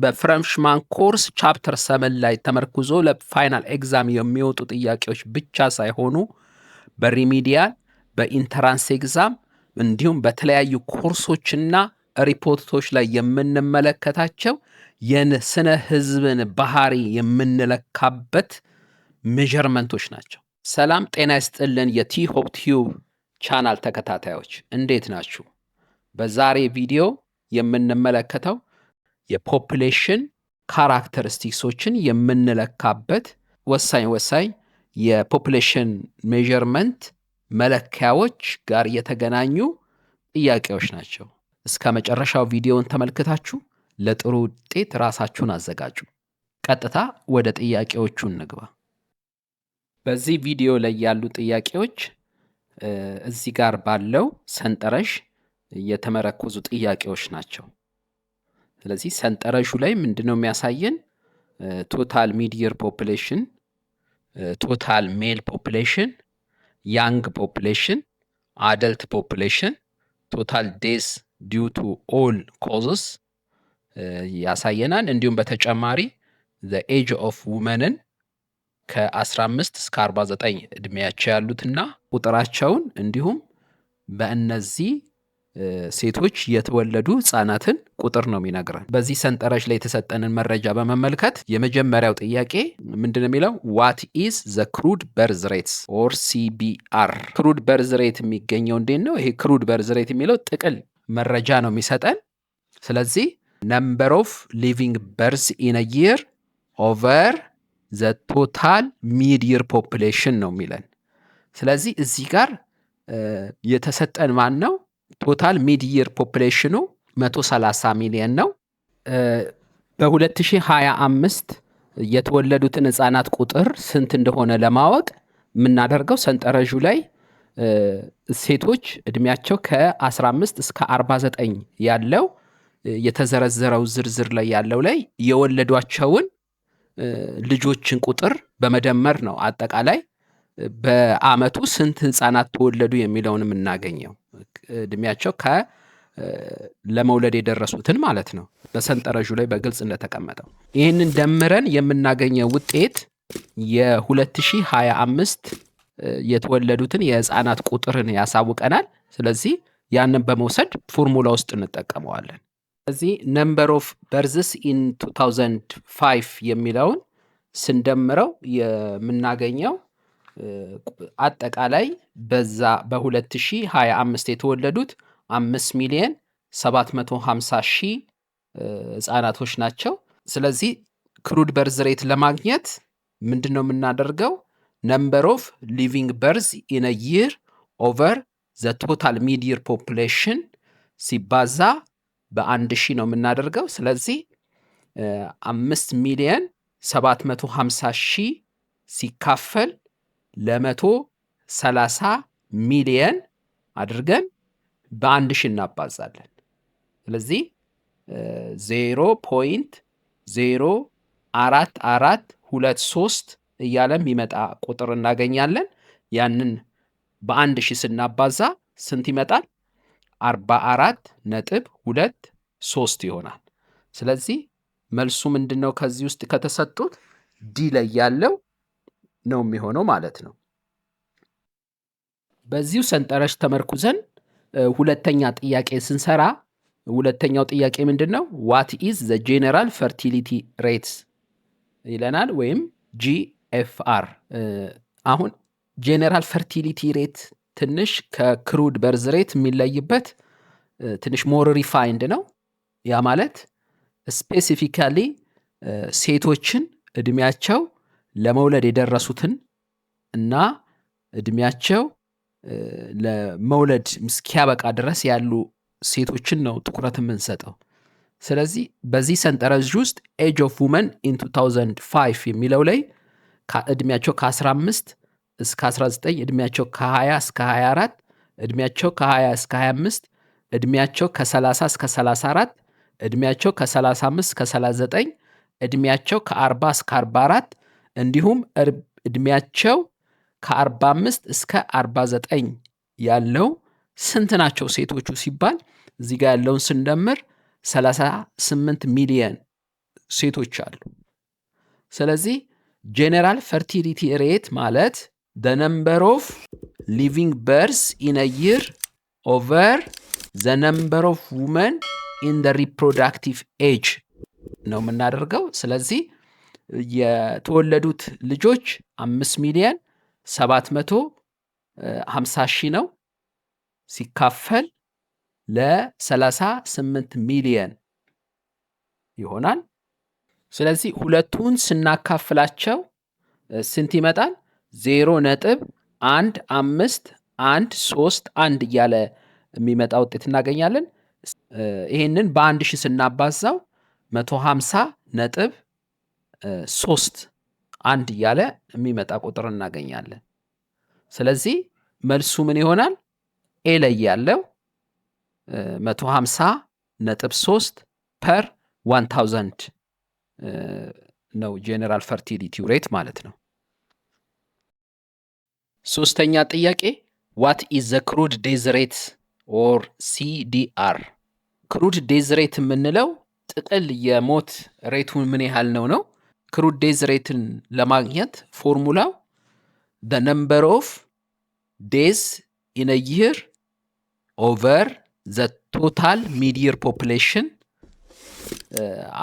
በፍሬሽማን ኮርስ ቻፕተር 7 ላይ ተመርኩዞ ለፋይናል ኤግዛም የሚወጡ ጥያቄዎች ብቻ ሳይሆኑ በሪሚዲያል በኢንተራንስ ኤግዛም እንዲሁም በተለያዩ ኮርሶችና ሪፖርቶች ላይ የምንመለከታቸው የስነ ህዝብን ባህሪ የምንለካበት ሜዠርመንቶች ናቸው። ሰላም ጤና ይስጥልን የቲሆፕ ቲዩብ ቻናል ተከታታዮች እንዴት ናችሁ? በዛሬ ቪዲዮ የምንመለከተው የፖፑሌሽን ካራክተሪስቲክሶችን የምንለካበት ወሳኝ የፖፑሌሽን ሜዠርመንት መለኪያዎች ጋር የተገናኙ ጥያቄዎች ናቸው። እስከ መጨረሻው ቪዲዮውን ተመልክታችሁ ለጥሩ ውጤት ራሳችሁን አዘጋጁ። ቀጥታ ወደ ጥያቄዎቹ እንግባ። በዚህ ቪዲዮ ላይ ያሉ ጥያቄዎች እዚህ ጋር ባለው ሰንጠረዥ የተመረኮዙ ጥያቄዎች ናቸው። ስለዚህ ሰንጠረዡ ላይ ምንድነው የሚያሳየን? ቶታል ሚድ-ይር ፖፑሌሽን፣ ቶታል ሜል ፖፑሌሽን፣ ያንግ ፖፑሌሽን፣ አደልት ፖፑሌሽን፣ ቶታል ዴዝ ዲው ቱ ኦል ኮዝስ ያሳየናል። እንዲሁም በተጨማሪ the age of womenን ከ15 እስከ 49 እድሜያቸው ያሉትና ቁጥራቸውን እንዲሁም በእነዚህ ሴቶች የተወለዱ ህጻናትን ቁጥር ነው የሚነግረን። በዚህ ሰንጠረዥ ላይ የተሰጠንን መረጃ በመመልከት የመጀመሪያው ጥያቄ ምንድነው የሚለው? what is the crude birth rates or CBR? crude birth rate የሚገኘው እንዴት ነው? ይሄ crude birth rate የሚለው ጥቅል መረጃ ነው የሚሰጠን። ስለዚህ number of living births in a year over the total mid-year population ነው የሚለን። ስለዚህ እዚህ ጋር የተሰጠን ማን ነው? ቶታል ሚድ-ይር ፖፑሌሽኑ 130 ሚሊዮን ነው። በ2025 የተወለዱትን ህጻናት ቁጥር ስንት እንደሆነ ለማወቅ የምናደርገው ሰንጠረዡ ላይ ሴቶች እድሜያቸው ከ15 እስከ 49 ያለው የተዘረዘረው ዝርዝር ላይ ያለው ላይ የወለዷቸውን ልጆችን ቁጥር በመደመር ነው አጠቃላይ በአመቱ ስንት ህጻናት ተወለዱ የሚለውን የምናገኘው። እድሜያቸው ለመውለድ የደረሱትን ማለት ነው። በሰንጠረዡ ላይ በግልጽ እንደተቀመጠው ይህንን ደምረን የምናገኘው ውጤት የ2025 የተወለዱትን የህፃናት ቁጥርን ያሳውቀናል። ስለዚህ ያንን በመውሰድ ፎርሙላ ውስጥ እንጠቀመዋለን። ስለዚህ number of births in 2005 የሚለውን ስንደምረው የምናገኘው አጠቃላይ በዛ በ2025 የተወለዱት 5,750,000 ህጻናቶች ናቸው። ስለዚህ ክሩድ በርዝ ሬት ለማግኘት ምንድነው የምናደርገው? number of living births in a year over the total mid-year population ሲባዛ በ1000 ነው የምናደርገው። ስለዚህ 5,750,000 ሲካፈል ለ130 ሚሊየን አድርገን በ1000 እናባዛለን። ስለዚህ 0.04423 እያለ የሚመጣ ቁጥር እናገኛለን። ያንን በ1000 ስናባዛ ስንት ይመጣል? 44.23 ይሆናል። ስለዚህ መልሱ ምንድነው? ከዚህ ውስጥ ከተሰጡት ዲ ላይ ያለው ነው የሚሆነው ማለት ነው። በዚሁ ሰንጠረዥ ተመርኩዘን ሁለተኛ ጥያቄ ስንሰራ ሁለተኛው ጥያቄ ምንድነው? what is the general fertility rates ይለናል፣ ወይም GFR። አሁን ጄኔራል ፈርቲሊቲ ሬት ትንሽ ከክሩድ በርዝ ሬት የሚለይበት ትንሽ ሞር ሪፋይንድ ነው። ያ ማለት ስፔሲፊካሊ ሴቶችን እድሜያቸው ለመውለድ የደረሱትን እና እድሜያቸው ለመውለድ እስኪያበቃ ድረስ ያሉ ሴቶችን ነው ትኩረት የምንሰጠው። ስለዚህ በዚህ ሰንጠረዥ ውስጥ ኤጅ ኦፍ ውመን ኢን 2005 የሚለው ላይ እድሜያቸው ከ15 እስከ 19፣ እድሜያቸው ከ20 እስከ 24፣ እድሜያቸው ከ20 እስከ 25፣ እድሜያቸው ከ30 እስከ 34፣ እድሜያቸው ከ35 እስከ 39፣ እድሜያቸው ከ40 እስከ 44 እንዲሁም እድሜያቸው ከ45 እስከ 49 ያለው ስንት ናቸው ሴቶቹ ሲባል እዚህ ጋር ያለውን ስንደምር 38 ሚሊዮን ሴቶች አሉ። ስለዚህ ጄኔራል ፈርቲሊቲ ሬት ማለት the number of living births in a year over the number of women in the reproductive age ነው የምናደርገው። ስለዚህ የተወለዱት ልጆች 5,750,000 ነው ሲካፈል ለ38 ሚሊየን ይሆናል። ስለዚህ ሁለቱን ስናካፍላቸው ስንት ይመጣል? 0.1513 እያለ የሚመጣ ውጤት እናገኛለን። ይሄንን በአንድ ሺህ ስናባዛው 150.31 እያለ የሚመጣ ቁጥር እናገኛለን። ስለዚህ መልሱ ምን ይሆናል? ኤ ላይ ያለው 150.3 ፐር 1000 ነው ጄኔራል ፈርቲሊቲ ሬት ማለት ነው። ሶስተኛ ጥያቄ what is the crude days rate or CDR? ክሩድ ዴዝ ሬት የምንለው ጥቅል የሞት ሬቱን ምን ያህል ነው። ክሩድ ዴዝ ሬትን ለማግኘት ፎርሙላው the number of days in a year over the total mid-year population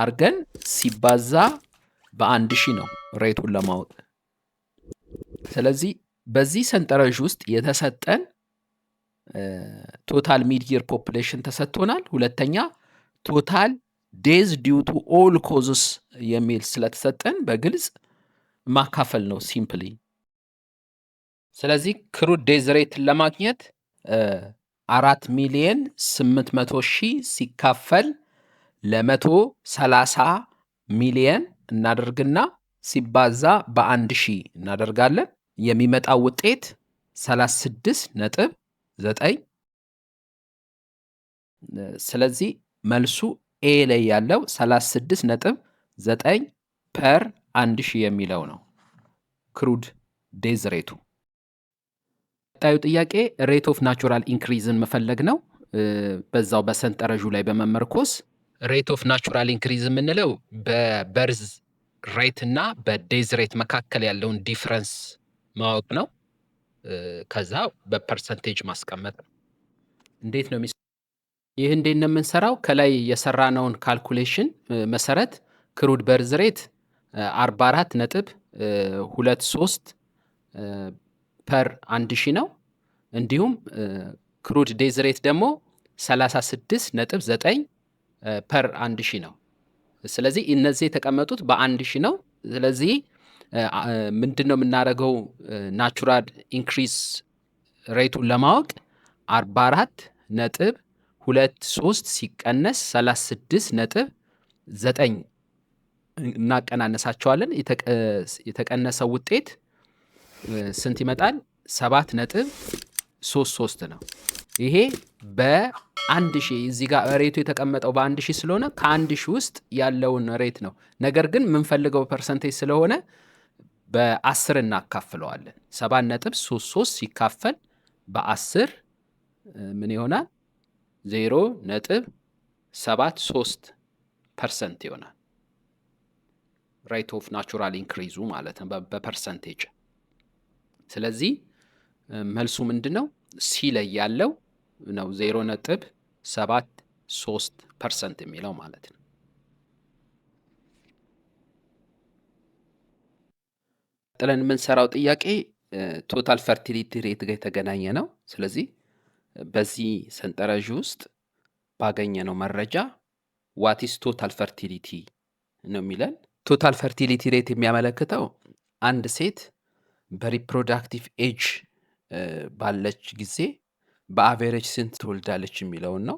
አርገን ሲባዛ በአንድ ሺህ ነው ሬቱን ለማወቅ። ስለዚህ በዚህ ሰንጠረዥ ውስጥ የተሰጠን ቶታል ሚድ-ይር ፖፑሌሽን ተሰጥቶናል። ሁለተኛ ቶታል ዴዝ ዲው ቱ ኦል ኮዝስ የሚል ስለተሰጠን በግልጽ ማካፈል ነው ሲምፕሊ። ስለዚህ ክሩድ ዴዝ ሬትን ለማግኘት 4,800,000 ሲካፈል ለ130 ሚሊየን እናደርግና ሲባዛ በአንድ ሺህ እናደርጋለን። የሚመጣው ውጤት 36.9። ስለዚህ መልሱ ኤ ላይ ያለው 36.9 ፐር 1000 የሚለው ነው ክሩድ ዴዝ ሬቱ። ቀጣዩ ጥያቄ ሬት ኦፍ ናቹራል ኢንክሪዝን መፈለግ ነው። በዛው በሰንጠረዡ ላይ በመመርኮስ ሬት ኦፍ ናቹራል ኢንክሪዝ የምንለው በበርዝ ሬት እና በዴዝ ሬት መካከል ያለውን ዲፍረንስ ማወቅ ነው። ከዛ በፐርሰንቴጅ ማስቀመጥ ነው። እንዴት ነው ይህ እንዴት ነው የምንሰራው? ከላይ የሰራነውን ካልኩሌሽን መሰረት ክሩድ በርዝ ሬት 44.23 ፐር 1000 ነው። እንዲሁም ክሩድ ዴዝ ሬት ደግሞ 36.9 ፐር 1000 ነው። ስለዚህ እነዚህ የተቀመጡት በ1000 ነው። ስለዚህ ምንድነው የምናደርገው? ናቹራል ኢንክሪዝ ሬቱን ለማወቅ 44.23 ሲቀነስ 36.9 እናቀናነሳቸዋለን። የተቀነሰው ውጤት ስንት ይመጣል? 7.33 ነው። ይሄ በ1000 እዚህ ጋር ሬቱ የተቀመጠው በ1000 ስለሆነ ከ1000 ውስጥ ያለውን ሬት ነው። ነገር ግን የምንፈልገው ፐርሰንቴጅ ስለሆነ በ10 እናካፍለዋለን። 7.33 ሲካፈል በ10 ምን ይሆናል? 0.73% ይሆናል። ሬት ኦፍ ናቹራል ኢንክሪዙ ማለት ነው በፐርሰንቴጅ። ስለዚህ መልሱ ምንድነው? ሲ ላይ ያለው ነው 0.73% የሚለው ማለት ነው። ጥለን የምንሰራው ጥያቄ ቶታል ፈርቲሊቲ ሬት ጋር የተገናኘ ነው። ስለዚህ በዚህ ሰንጠረዥ ውስጥ ባገኘነው መረጃ ዋቲስ ቶታል ፈርቲሊቲ ነው የሚለን። ቶታል ፈርቲሊቲ ሬት የሚያመለክተው አንድ ሴት በሪፕሮዳክቲቭ ኤጅ ባለች ጊዜ በአቬሬጅ ስንት ትወልዳለች የሚለውን ነው።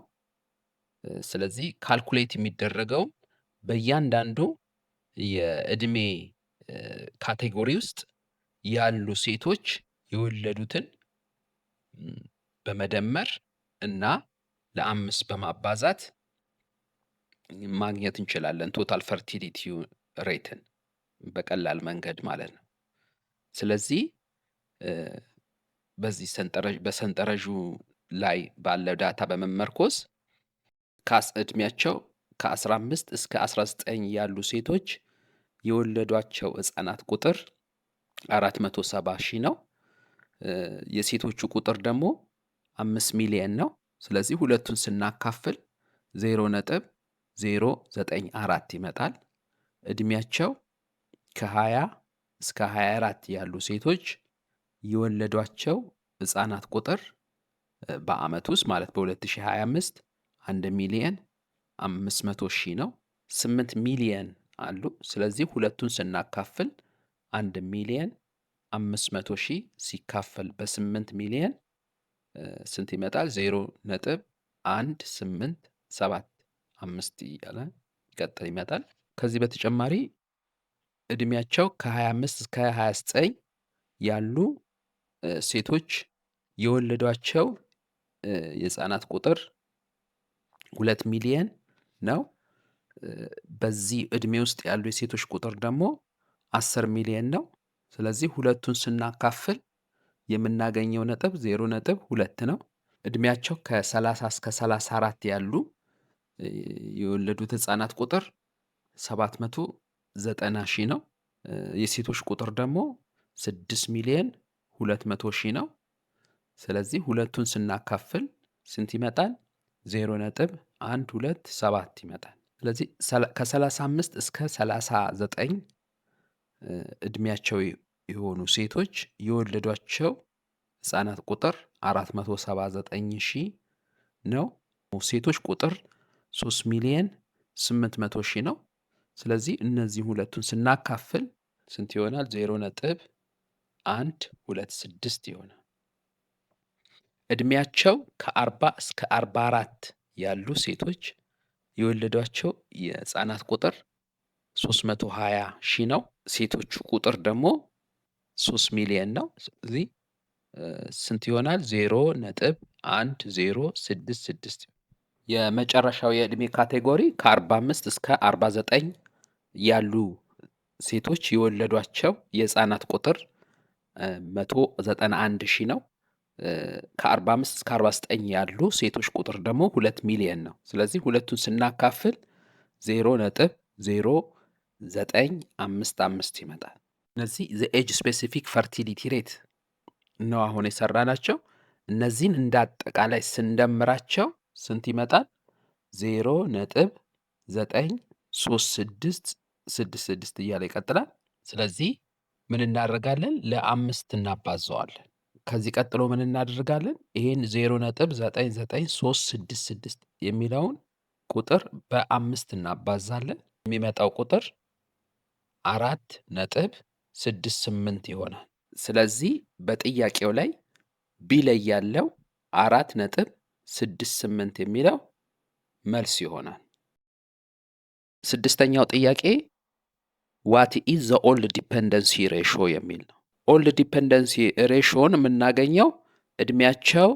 ስለዚህ ካልኩሌት የሚደረገው በእያንዳንዱ የእድሜ ካቴጎሪ ውስጥ ያሉ ሴቶች የወለዱትን በመደመር እና ለ5 በማባዛት ማግኘት እንችላለን ቶታል ፈርቲሊቲ ሬትን በቀላል መንገድ ማለት ነው። ስለዚህ በዚህ በሰንጠረዡ ላይ ባለው ዳታ በመመርኮዝ እድሜያቸው ከ15 እስከ 19 ያሉ ሴቶች የወለዷቸው ሕፃናት ቁጥር 470 ሺህ ነው። የሴቶቹ ቁጥር ደግሞ 5 ሚሊየን ነው። ስለዚህ ሁለቱን ስናካፍል 0.094 ይመጣል። ዕድሜያቸው ከ20 እስከ 24 ያሉ ሴቶች የወለዷቸው ሕፃናት ቁጥር በዓመት ውስጥ ማለት በ2025 1 ሚሊየን 500 ሺህ ነው። 8 ሚሊየን አሉ። ስለዚህ ሁለቱን ስናካፍል 1 ሚሊየን 500 ሺህ ሲካፈል በ8 ሚሊየን ስንት ይመጣል? 0.1875 እያለ ይቀጥል ይመጣል። ከዚህ በተጨማሪ ዕድሜያቸው ከ25 እስከ 29 ያሉ ሴቶች የወለዷቸው የሕፃናት ቁጥር 2 ሚሊየን ነው። በዚህ ዕድሜ ውስጥ ያሉ የሴቶች ቁጥር ደግሞ 10 ሚሊየን ነው። ስለዚህ ሁለቱን ስናካፍል የምናገኘው ነጥብ 0.2 ነው። ዕድሜያቸው ከ30 እስከ 34 ያሉ የወለዱት ሕፃናት ቁጥር 790 ሺህ ነው። የሴቶች ቁጥር ደግሞ 6 ሚሊየን 200 ሺህ ነው። ስለዚህ ሁለቱን ስናካፍል ስንት ይመጣል? 0.127 ይመጣል። ስለዚህ ከ35 እስከ 39 ዕድሜያቸው የሆኑ ሴቶች የወለዷቸው ሕፃናት ቁጥር 479 ሺህ ነው። ሴቶች ቁጥር 3 ሚሊየን 800 ሺህ ነው። ስለዚህ እነዚህ ሁለቱን ስናካፍል ስንት ይሆናል? 0.126 ይሆናል። ዕድሜያቸው ከ40 እስከ 44 ያሉ ሴቶች የወለዷቸው የሕፃናት ቁጥር 320 ሺህ ነው። ሴቶቹ ቁጥር ደግሞ 3 ሚሊየን ነው። ስለዚህ ስንት ይሆናል? 0.1066 የመጨረሻው የዕድሜ ካቴጎሪ ከ45 እስከ 49 ያሉ ሴቶች የወለዷቸው የሕፃናት ቁጥር 191 ሺህ ነው። ከ45 እስከ 49 ያሉ ሴቶች ቁጥር ደግሞ 2 ሚሊየን ነው። ስለዚህ ሁለቱን ስናካፍል 0.0955 ይመጣል። እነዚህ ኤጅ ስፔሲፊክ ፈርቲሊቲ ሬት ነው አሁን የሰራናቸው። እነዚህን እንደ አጠቃላይ ስንደምራቸው ስንት ይመጣል? 0.93666 እያለ ይቀጥላል። ስለዚህ ምን እናደርጋለን? ለ5 እናባዘዋለን። ከዚህ ቀጥሎ ምን እናደርጋለን? ይሄን 0.99366 የሚለውን ቁጥር በ5 እናባዛለን። የሚመጣው ቁጥር 4.68 ይሆናል። ስለዚህ በጥያቄው ላይ ቢ ላይ ያለው 4.68 የሚለው መልስ ይሆናል። ስድስተኛው ጥያቄ ዋት ኢዝ ዘ ኦልድ ዲፔንደንሲ ሬሾ የሚል ነው። ኦልድ ዲፔንደንሲ ሬሾን የምናገኘው ዕድሜያቸው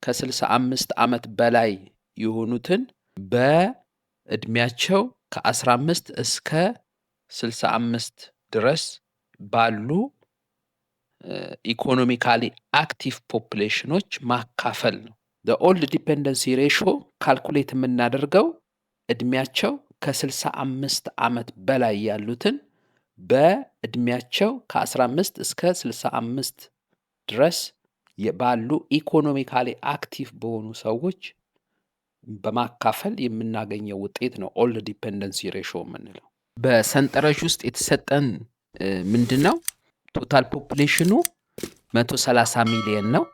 ከ65 ዓመት በላይ የሆኑትን በዕድሜያቸው ከ15 እስከ 65 ድረስ ባሉ ኢኮኖሚካሊ አክቲቭ ፖፕሌሽኖች ማካፈል ነው። ኦልድ ዲፔንደንሲ ሬሾ ካልኩሌት የምናደርገው ዕድሜያቸው ከ65 ዓመት በላይ ያሉትን በዕድሜያቸው ከ15 እስከ 65 ድረስ ባሉ ኢኮኖሚካሊ አክቲቭ በሆኑ ሰዎች በማካፈል የምናገኘው ውጤት ነው ኦልድ ዲፔንደንሲ ሬሾ የምንለው። በሰንጠረዥ ውስጥ የተሰጠን ምንድን ነው? ቶታል ፖፕሌሽኑ 130 ሚሊየን ነው።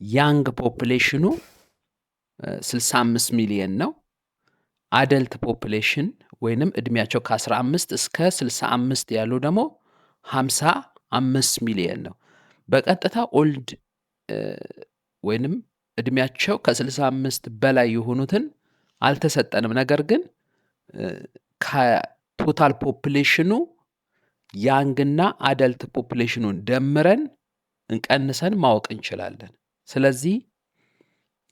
ያንግ ፖፕሌሽኑ 65 ሚሊየን ነው። አደልት ፖፕሌሽን ወይንም ዕድሜያቸው ከ15 እስከ 65 ያሉ ደግሞ 55 ሚሊየን ነው። በቀጥታ ኦልድ ወይንም ዕድሜያቸው ከ65 በላይ የሆኑትን አልተሰጠንም። ነገር ግን ከቶታል ፖፕሌሽኑ ያንግና አደልት ፖፕሌሽኑን ደምረን እንቀንሰን ማወቅ እንችላለን። ስለዚህ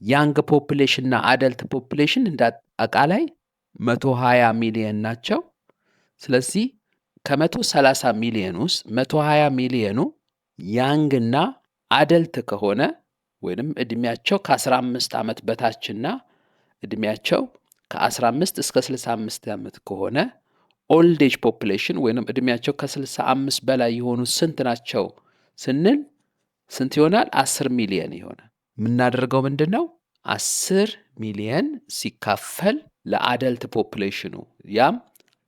ያንግ ፖፕሌሽንና አደልት ፖፕሌሽን እንደ አጠቃላይ 120 ሚሊየን ናቸው። ስለዚህ ከ130 ሚሊየን ውስጥ 120 ሚሊየኑ ያንግና አደልት ከሆነ ወይንም ዕድሜያቸው ከ15 ዓመት በታችና ዕድሜያቸው ከ15 እስከ 65 ዓመት ከሆነ ኦልድ ኤጅ ፖፑሌሽን ወይንም እድሜያቸው ከ65 በላይ የሆኑ ስንት ናቸው ስንል ስንት ይሆናል? 10 ሚሊዮን ይሆናል። የምናደርገው ምንድን ነው? 10 ሚሊዮን ሲካፈል ለአደልት ፖፑሌሽኑ ያም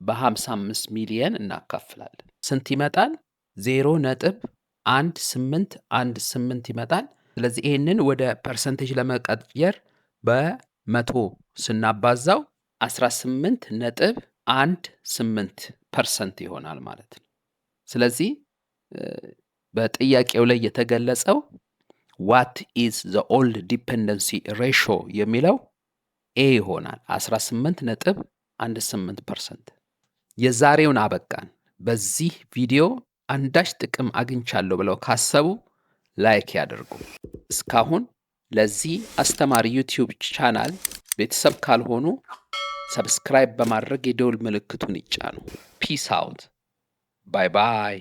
በ55 ሚሊዮን እናካፍላለን። ስንት ይመጣል? 0.1818 ይመጣል። ስለዚህ ይህንን ወደ ፐርሰንቴጅ ለመቀየር በመቶ ስናባዛው 18.18% ይሆናል ማለት ነው። ስለዚህ በጥያቄው ላይ የተገለጸው what is the old dependency ratio የሚለው A ይሆናል 18.18%። የዛሬውን አበቃን። በዚህ ቪዲዮ አንዳች ጥቅም አግኝቻለሁ ብለው ካሰቡ ላይክ ያድርጉ። እስካሁን ለዚህ አስተማሪ ዩቲዩብ ቻናል ቤተሰብ ካልሆኑ ሰብስክራይብ በማድረግ የደውል ምልክቱን ይጫኑ። ፒስ አውት። ባይ ባይ።